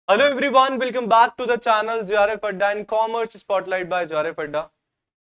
Hello everyone, welcome back to the channel JRF Adda in commerce spotlight by JRF Adda.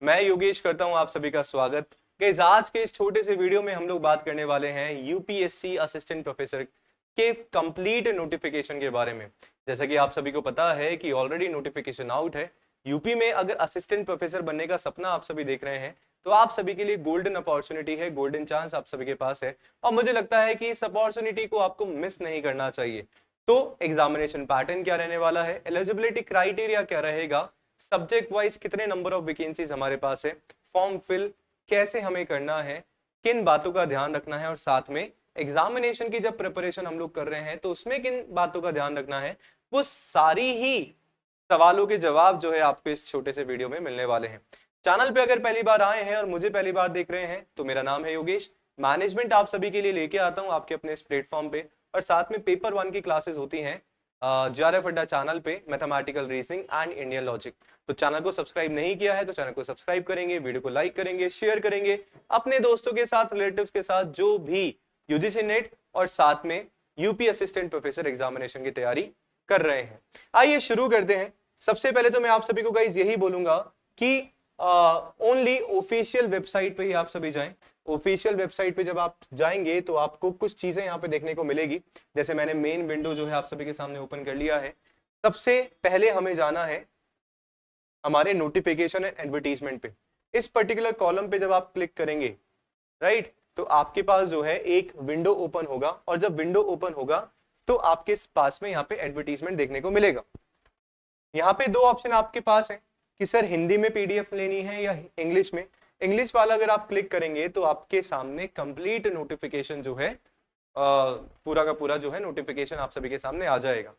मैं योगेश करता हूं आप सभी का स्वागत। गाइस, आज के इस छोटे से वीडियो में हम लोग बात करने वाले हैं यूपीएससी असिस्टेंट प्रोफेसर के कंप्लीट नोटिफिकेशन के बारे में। जैसा कि आप सभी को पता है कि ऑलरेडी नोटिफिकेशन आउट है। यूपी में अगर असिस्टेंट प्रोफेसर बनने का सपना आप सभी देख रहे हैं तो आप सभी के लिए गोल्डन अपॉर्चुनिटी है, गोल्डन चांस आप सभी के पास है और मुझे लगता है कि इस अपॉर्चुनिटी को आपको मिस नहीं करना चाहिए। तो एग्जामिनेशन पैटर्न क्या रहने वाला है, एलिजिबिलिटी क्राइटेरिया क्या रहेगा, सब्जेक्ट वाइज कितने नंबर ऑफ वैकेंसीज हमारे पास है, फॉर्म फिल कैसे हमें करना है, किन बातों का ध्यान रखना है और साथ में एग्जामिनेशन की जब प्रिपरेशन हम लोग कर रहे हैं तो उसमें किन बातों का ध्यान रखना है, वो सारी ही सवालों के जवाब जो है आपको इस छोटे से वीडियो में मिलने वाले हैं। चैनल पे अगर पहली बार आए हैं और मुझे पहली बार देख रहे हैं तो मेरा नाम है योगेश। मैनेजमेंट आप सभी के लिए लेके आता हूं आपके अपने इस प्लेटफॉर्म पे और साथ में पेपर 1 की क्लासेस होती हैं JRF अड्डा चैनल पे, mathematical reasoning and Indian logic. तो चैनल को सब्सक्राइब नहीं किया है तो चैनल को सब्सक्राइब करेंगे, वीडियो को लाइक करेंगे, शेयर करेंगे अपने दोस्तों के साथ, रिलेटिव्स के साथ जो भी यूजीसी नेट और साथ में यूपी असिस्टेंट प्रोफेसर एग्जामिनेशन की तैयारी कर रहे हैं। आइए शुरू करते हैं। सबसे पहले तो मैं आप सभी को गाइस यही बोलूंगा कि ओनली ऑफिशियल वेबसाइट पे ही आप सभी जाएं। ऑफिशियल वेबसाइट पे जब आप जाएंगे तो आपको कुछ चीजें यहाँ पे देखने को मिलेगी। जैसे मैंने मेन विंडो जो है आप सभी के सामने ओपन कर लिया है। सबसे पहले हमें जाना है हमारे नोटिफिकेशन एंड एडवर्टीजमेंट पे। इस पर्टिकुलर कॉलम पे जब आप क्लिक करेंगे, राइट, तो आपके पास जो है एक विंडो ओपन होगा और जब विंडो ओपन होगा तो आपके पास में यहाँ पे एडवर्टीजमेंट देखने को मिलेगा। यहाँ पे दो ऑप्शन आपके पास है कि सर हिंदी में पीडीएफ लेनी है या इंग्लिश में। इंग्लिश वाला अगर आप क्लिक करेंगे तो आपके सामने कंप्लीट नोटिफिकेशन जो है पूरा का पूरा जो है नोटिफिकेशन आप सभी के सामने आ जाएगा।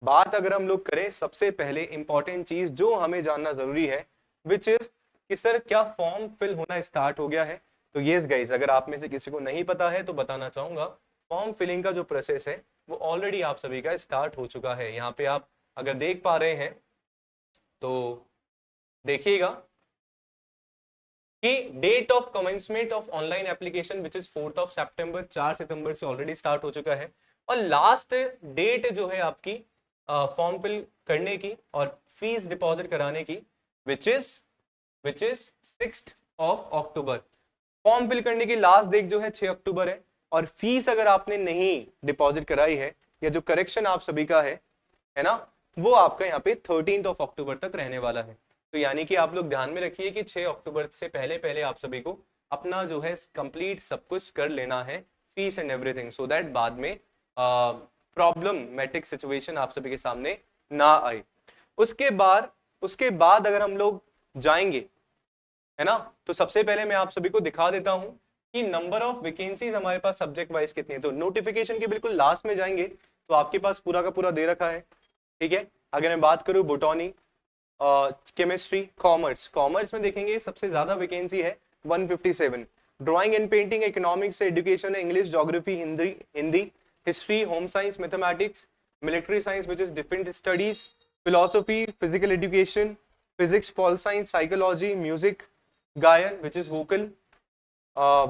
बात अगर हम लोग करें, सबसे पहले इंपॉर्टेंट चीज जो हमें जानना जरूरी है विच इज कि सर क्या फॉर्म फिल होना स्टार्ट हो गया है। तो यस गाइज, अगर आप में से किसी को नहीं पता है तो बताना चाहूंगा, फॉर्म फिलिंग का जो प्रोसेस है वो ऑलरेडी आप सभी का स्टार्ट हो चुका है। यहाँ पे आप अगर देख पा रहे हैं तो देखिएगा कि date of commencement of online application which is 4 सितंबर, 4 सितंबर से ऑलरेडी स्टार्ट हो चुका है और लास्ट डेट जो है आपकी फॉर्म फिल करने की और फीस डिपॉजिट कराने की विच इज 6 अक्टूबर। फॉर्म फिल करने की लास्ट डेट जो है 6 अक्टूबर है और फीस अगर आपने नहीं डिपॉजिट कराई है या जो करेक्शन आप सभी का है ना, वो आपका यहाँ पे 13 अक्टूबर तक रहने वाला है। तो यानी कि आप लोग ध्यान में रखिए कि 6 अक्टूबर से पहले पहले आप सभी को अपना जो है कंप्लीट सब कुछ कर लेना है, fees and everything, so that बाद में प्रॉब्लमेटिक सिचुएशन आप सभी के सामने ना आए। उसके बाद अगर हम लोग जाएंगे, है ना, तो सबसे पहले मैं आप सभी को दिखा देता हूं कि नंबर ऑफ वैकेंसीज हमारे पास सब्जेक्ट वाइज कितनी है। तो नोटिफिकेशन के बिल्कुल लास्ट में जाएंगे तो आपके पास पूरा का पूरा दे रखा है, ठीक है। अगर मैं बात करूं बोटॉनी, केमिस्ट्री, कॉमर्स में देखेंगे सबसे ज्यादा वैकेंसी है 157। Drawing and painting, economics, education, English, geography, Hindi, history, home science, mathematics, military science which is different studies, philosophy, physical education, physics, pol science, psychology, music, गायन विच इज वोकल,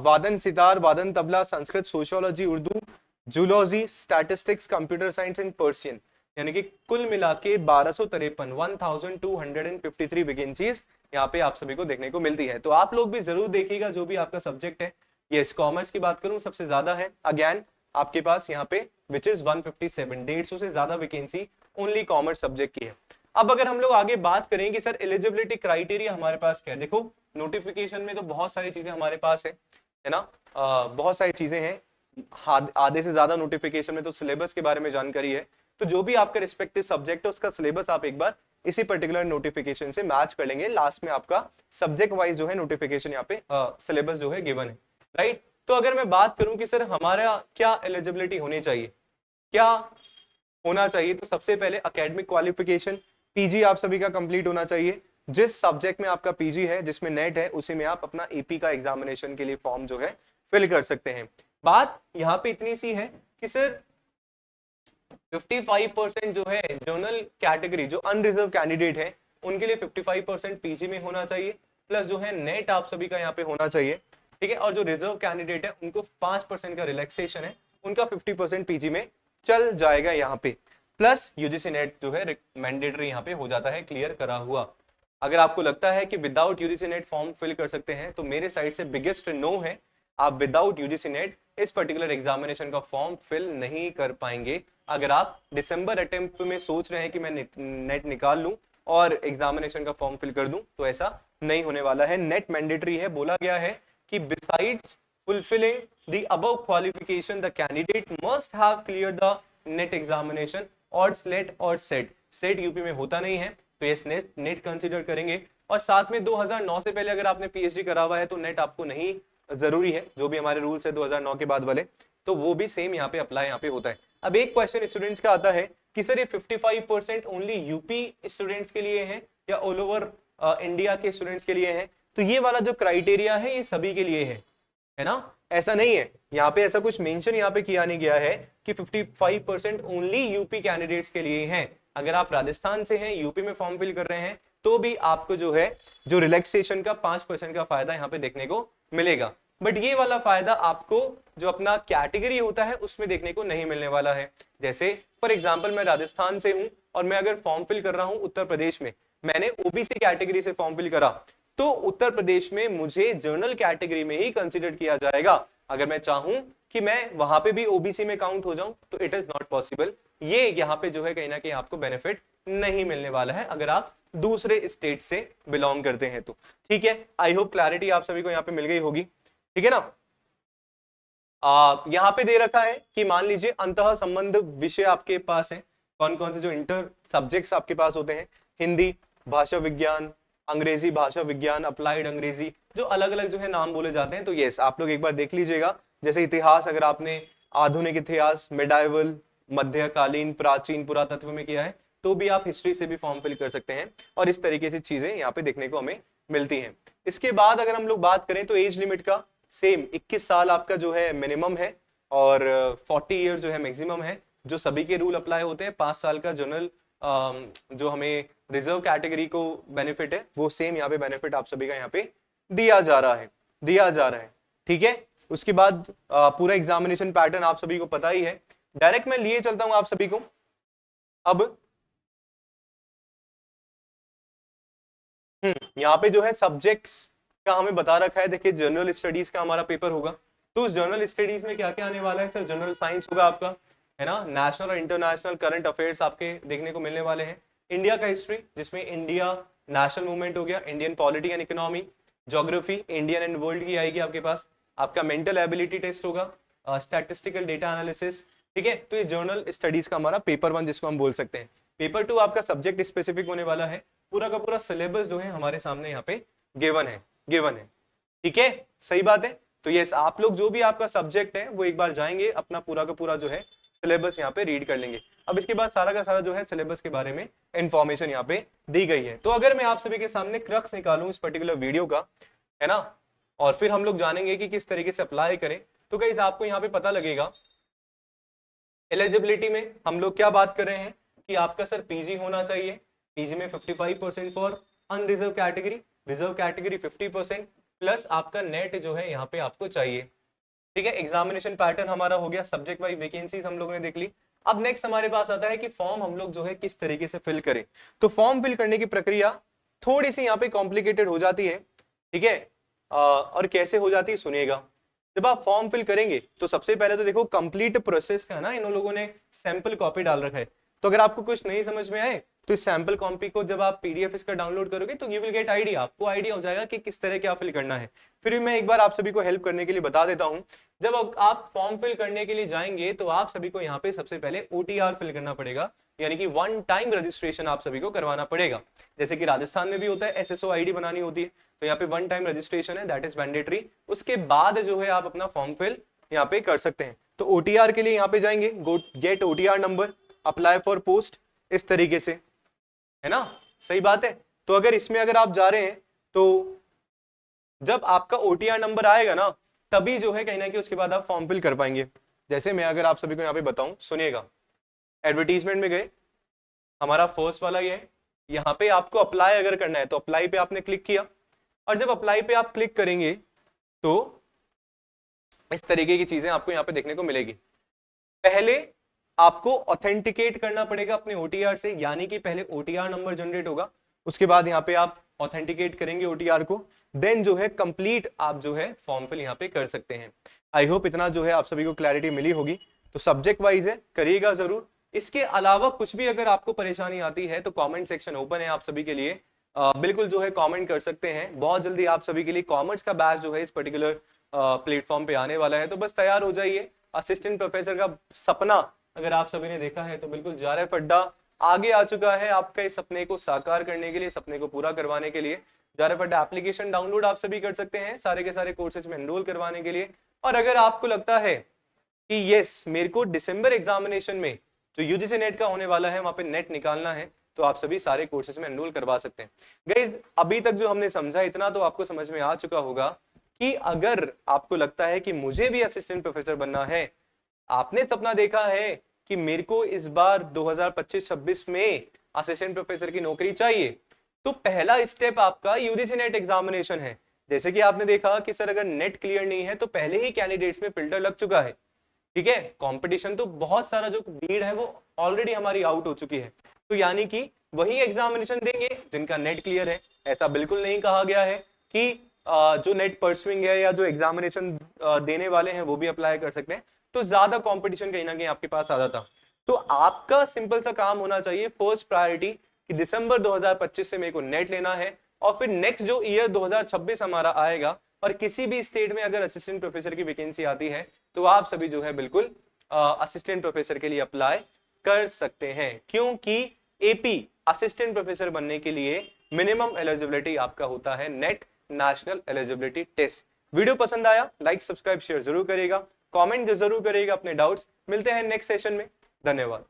वादन सितार, वादन tabla, Sanskrit, sociology, Urdu, zoology, statistics, computer science and Persian. यानी कि कुल मिला के 1253 vacancies यहाँ पे आप सभी को देखने को मिलती है। तो आप लोग भी जरूर देखिएगा जो भी आपका सब्जेक्ट है। यस, कॉमर्स की बात करूं सबसे ज्यादा है अगेन आपके पास यहाँ पे विच इज 157, 150 से ज्यादा वैकेंसी ओनली कॉमर्स सब्जेक्ट की है। अब अगर हम लोग आगे बात करें कि सर एलिजिबिलिटी क्राइटेरिया हमारे पास क्या है, देखो नोटिफिकेशन में तो बहुत सारी चीजें हमारे पास है ना, बहुत सारी चीजें हैं। आधे से ज्यादा नोटिफिकेशन में तो सिलेबस के बारे में जानकारी है। तो जो भी आपका रिस्पेक्टिव सब्जेक्ट है उसका सिलेबस आप एक बार इसी पर्टिकुलर नोटिफिकेशन से मैच कर लेंगे। लास्ट में आपका सब्जेक्ट वाइज जो है नोटिफिकेशन यहाँ पे सिलेबस जो है गिवन है, राइट। तो अगर मैं बात करूं कि सर हमारा क्या एलिजिबिलिटी होनी चाहिए, क्या होना चाहिए, तो सबसे पहले एकेडमिक क्वालिफिकेशन पीजी आप सभी का कंप्लीट होना चाहिए। जिस सब्जेक्ट में आपका पीजी है, जिसमें नेट है, उसी में आप अपना एपी का एग्जामिनेशन के लिए फॉर्म जो है फिल कर सकते हैं। बात यहाँ पे इतनी सी है कि सर 55% जो है जनरल कैटेगरी, जो अनरिजर्व कैंडिडेट है, उनके लिए 55% पीजी में होना चाहिए, प्लस जो है नेट आप सभी का यहाँ पे होना चाहिए, ठीक है। और जो रिजर्व कैंडिडेट है उनको 5% का रिलैक्सेशन है, उनका 50% पीजी में चल जाएगा यहाँ पे। प्लस यूजीसी नेट जो है मैंडेटरी यहाँ पे हो जाता है, क्लियर करा हुआ। अगर आपको लगता है कि without UGC NET form fill कर सकते हैं तो मेरे साइड से बिगेस्ट नो है, आप विदाउट यूजीसी नेट इस पर्टिकुलर एग्जामिनेशन का फॉर्म फिल नहीं कर पाएंगे। अगर आप दिसंबर अटेम्प्ट में सोच रहे हैं कि मैं नेट निकाल लूं और एग्जामिनेशन का फॉर्म फिल कर दूं, तो ऐसा नहीं होने वाला है। नेट मैंडेटरी है, बोला गया है कि besides fulfilling the above qualification the candidate must have cleared the net examination or SLET or SET। Set UP में होता नहीं है तो ये नेट कंसीडर करेंगे। और साथ में 2009 से पहले अगर आपने पीएचडी करा हुआ है तो नेट आपको नहीं जरूरी है, जो भी हमारे रूल्स है 2009 के बाद वाले, तो वो भी सेम यहाँ पे अप्लाई यहाँ पे होता है। अब एक क्वेश्चन स्टूडेंट्स का आता है कि सर ये 55% ओनली यूपी स्टूडेंट्स के लिए है या ऑल ओवर इंडिया के स्टूडेंट्स के लिए है? तो ये वाला जो क्राइटेरिया है ये सभी के लिए है ना, ऐसा नहीं है। यहाँ पे ऐसा कुछ मेंशन यहाँ पे किया नहीं गया है कि 55% ओनली यूपी कैंडिडेट्स के लिए है। अगर आप राजस्थान से हैं, यूपी में फॉर्म फिल कर रहे हैं, तो भी आपको जो है जो रिलैक्सेशन का 5% का फायदा यहाँ पे देखने को मिलेगा। बट ये वाला फायदा आपको जो अपना कैटेगरी होता है उसमें देखने को नहीं मिलने वाला है। जैसे फॉर एग्जाम्पल मैं राजस्थान से हूं और मैं अगर फॉर्म फिल कर रहा हूं उत्तर प्रदेश में, मैंने ओबीसी कैटेगरी से फॉर्म फिल करा, तो उत्तर प्रदेश में मुझे जनरल कैटेगरी में ही कंसीडर किया जाएगा। अगर मैं चाहूं कि मैं वहां पे भी ओबीसी में काउंट हो जाऊं तो इट इज नॉट पॉसिबल। ये यहाँ पे जो है कहीं ना कहीं आपको बेनिफिट नहीं मिलने वाला है अगर आप दूसरे स्टेट से बिलोंग करते हैं तो। ठीक है, आई होप क्लैरिटी आप सभी को यहाँ पे मिल गई होगी। ठीक है ना। यहाँ पे दे रखा है कि मान लीजिए अंतः संबंध विषय आपके पास है, कौन कौन से जो इंटर सब्जेक्ट्स आपके पास होते हैं, हिंदी, भाषा विज्ञान, अंग्रेजी भाषा विज्ञान, अप्लाइड अंग्रेजी, जो अलग अलग जो है नाम बोले जाते हैं। तो यस, आप लोग एक बार देख लीजिएगा। जैसे इतिहास, अगर आपने आधुनिक इतिहास, मेडाइवल, मध्यकालीन, प्राचीन, पुरातत्व में किया है तो भी आप हिस्ट्री से भी फॉर्म फिल कर सकते हैं। और इस तरीके से चीजें यहाँ पे देखने को हमें मिलती हैं। इसके बाद अगर हम लोग बात करें तो एज लिमिट का सेम 21 साल आपका जो है मिनिमम है और 40 ईयर जो है मैक्सिमम है। जो सभी के रूल अप्लाई होते हैं, 5 साल का जनरल जो हमें रिजर्व कैटेगरी को बेनिफिट है वो सेम यहाँ पे बेनिफिट आप सभी का यहाँ पे दिया जा रहा है। ठीक है, उसके बाद पूरा एग्जामिनेशन पैटर्न आप सभी को पता ही है। डायरेक्ट मैं लिए चलता हूं आप सभी को। अब यहाँ पे जो है सब्जेक्ट्स का हमें बता रखा है। देखिए जनरल स्टडीज का हमारा पेपर होगा, तो उस जनरल स्टडीज में क्या क्या आने वाला है सर? जनरल साइंस होगा आपका, है ना, नेशनल और इंटरनेशनल करंट अफेयर्स आपके देखने को मिलने वाले हैं। इंडिया का हिस्ट्री, जिसमें इंडिया नेशनल मूवमेंट हो गया, Indian polity and economy, geography Indian and world की आएगी आपके पास। आपका मेंटल एबिलिटी टेस्ट होगा, स्टैटिस्टिकल डेटा एनालिसिस। ठीक है, तो ये जर्नल स्टडीज का हमारा पेपर 1 जिसको हम बोल सकते हैं। पेपर 2 आपका सब्जेक्ट स्पेसिफिक होने वाला है। पूरा का पूरा सिलेबस जो है हमारे सामने यहाँ पे गिवन है। ठीक है, सही बात है। तो यस, आप लोग जो भी आपका सब्जेक्ट है वो एक बार जाएंगे, अपना पूरा का पूरा जो है सिलेबस यहाँ पे रीड कर लेंगे। अब इसके बाद सारा का सारा जो है सिलेबस के बारे में इंफॉर्मेशन यहाँ पे दी गई है। तो अगर मैं आप सभी के सामने क्रक्स निकालूं इस पर्टिकुलर वीडियो का, है ना, और फिर हम लोग जानेंगे कि किस तरीके से अप्लाई करें, तो गाइस आपको यहाँ पे पता लगेगा एलिजिबिलिटी में हम लोग क्या बात कर रहे हैं कि आपका सर पीजी होना चाहिए। पीजी में 55% for unreserved category, reserved category 50% plus आपका नेट जो है यहाँ पे आपको चाहिए। ठीक है, एग्जामिनेशन पैटर्न हमारा हो गया, सब्जेक्ट वाइज वैकेंसीज हम लोगों ने देख ली। अब नेक्स्ट हमारे पास आता है कि फॉर्म हम लोग जो है किस तरीके से फिल करें। तो फॉर्म फिल करने की प्रक्रिया थोड़ी सी यहाँ पे कॉम्प्लिकेटेड हो जाती है। ठीक है, और कैसे हो जाती है सुनिएगा। जब आप फॉर्म फिल करेंगे तो सबसे पहले तो देखो कंप्लीट प्रोसेस का ना इन लोगों ने सैंपल कॉपी डाल रखा है। तो अगर आपको कुछ नहीं समझ में आए तो इस सैंपल कॉपी को जब आप पीडीएफ इसका डाउनलोड करोगे तो यू विल गेट आइडिया, आपको आइडिया हो जाएगा कि किस तरह क्या फिल करना है। फिर भी मैं एक बार आप सभी को हेल्प करने के लिए बता देता हूं। जब आप फॉर्म फिल करने के लिए जाएंगे तो आप सभी को यहाँ पे सबसे पहले ओटीआर फिल करना पड़ेगा, यानी कि 1 टाइम रजिस्ट्रेशन आप सभी को करवाना पड़ेगा। जैसे कि राजस्थान में भी होता है, एसएसओ आईडी बनानी होती है, तो यहाँ पे 1 टाइम रजिस्ट्रेशन है, दैट इज मैंडेटरी। उसके बाद जो है आप अपना फॉर्म फिल यहाँ पे कर सकते हैं। तो ओटीआर के लिए यहाँ पे जाएंगे, get OTR number, apply for post, इस तरीके से, है ना, सही बात है। तो अगर इसमें अगर आप जा रहे हैं तो जब आपका ओटीआर नंबर आएगा ना तभी जो है कहीं ना कहीं उसके बाद आप फॉर्म फिल कर पाएंगे। जैसे मैं अगर आप सभी को यहाँ पे बताऊं, सुनिएगा, एडवर्टीजमेंट में गए, हमारा फर्स्ट वाला ये है, यहाँ पे आपको अप्लाई अगर करना है तो अप्लाई पे आपने क्लिक किया, और जब अप्लाई पे आप क्लिक करेंगे तो इस तरीके की चीजें आपको यहाँ पे देखने को मिलेगी। पहले आपको ऑथेंटिकेट करना पड़ेगा अपने ओटीआर से, यानी कि पहले ओटीआर नंबर जनरेट होगा, उसके बाद यहाँ पे आप ऑथेंटिकेट करेंगे ओटीआर को, देन जो है कंप्लीट आप जो है फॉर्म फिल यहाँ पे कर सकते हैं। आई होप इतना जो है आप सभी को क्लैरिटी मिली होगी। तो सब्जेक्ट वाइज है, करिएगा जरूर। इसके अलावा कुछ भी अगर आपको परेशानी आती है तो कमेंट सेक्शन ओपन है आप सभी के लिए, बिल्कुल जो है कमेंट कर सकते हैं। बहुत जल्दी आप सभी के लिए कॉमर्स का बैच जो है इस पर्टिकुलर प्लेटफॉर्म पे आने वाला है, तो बस तैयार हो जाइए। असिस्टेंट प्रोफेसर का सपना अगर आप सभी ने देखा है तो बिल्कुल JRF अड्डा आगे आ चुका है आपका इस सपने को साकार करने के लिए, सपने को पूरा करवाने के लिए। JRF अड्डा एप्लीकेशन डाउनलोड आप सभी कर सकते हैं सारे के सारे कोर्सेज में एनरोल करवाने के लिए। और अगर आपको लगता है कि यस मेरे को दिसंबर एग्जामिनेशन में जो यूजीसी नेट का होने वाला है वहां पे नेट निकालना है, तो आप सभी सारे कोर्सेज में एनरोल करवा सकते हैं। गाइस अभी तक जो हमने समझा इतना तो आपको समझ में आ चुका होगा कि अगर आपको लगता है कि मुझे भी असिस्टेंट प्रोफेसर बनना है, आपने सपना देखा है कि मेरे को इस बार 2025-26 में असिस्टेंट प्रोफेसर की नौकरी चाहिए, तो पहला स्टेप आपका यूजीसी नेट एग्जामिनेशन है। जैसे कि आपने देखा कि सर अगर नेट क्लियर नहीं है तो पहले ही कैंडिडेट्स में फिल्टर लग चुका है, ठीक है, कंपटीशन तो बहुत सारा जो भीड़ है वो ऑलरेडी हमारी आउट हो चुकी है। तो यानी कि वही एग्जामिनेशन देंगे जिनका नेट क्लियर है। ऐसा बिल्कुल नहीं कहा गया है कि जो नेट परसुइंग है या जो एग्जामिनेशन देने वाले हैं वो भी अप्लाई कर सकते हैं, तो ज्यादा कंपटीशन कहीं ना कहीं आपके पास आ जाता। तो आपका सिंपल सा काम होना चाहिए, फर्स्ट प्रायोरिटी कि दिसंबर 2025 से मेरे को नेट लेना है, और फिर नेक्स्ट जो ईयर 2026 हमारा आएगा और किसी भी स्टेट में अगर असिस्टेंट प्रोफेसर की वैकेंसी आती है तो आप सभी जो है बिल्कुल असिस्टेंट प्रोफेसर के लिए अप्लाई कर सकते हैं, क्योंकि एपी असिस्टेंट प्रोफेसर बनने के लिए मिनिमम एलिजिबिलिटी आपका होता है NET national eligibility test. Video पसंद आया लाइक सब्सक्राइब शेयर जरूर करिएगा, कमेंट जरूर करिएगा अपने डाउट्स। मिलते हैं नेक्स्ट सेशन में, धन्यवाद।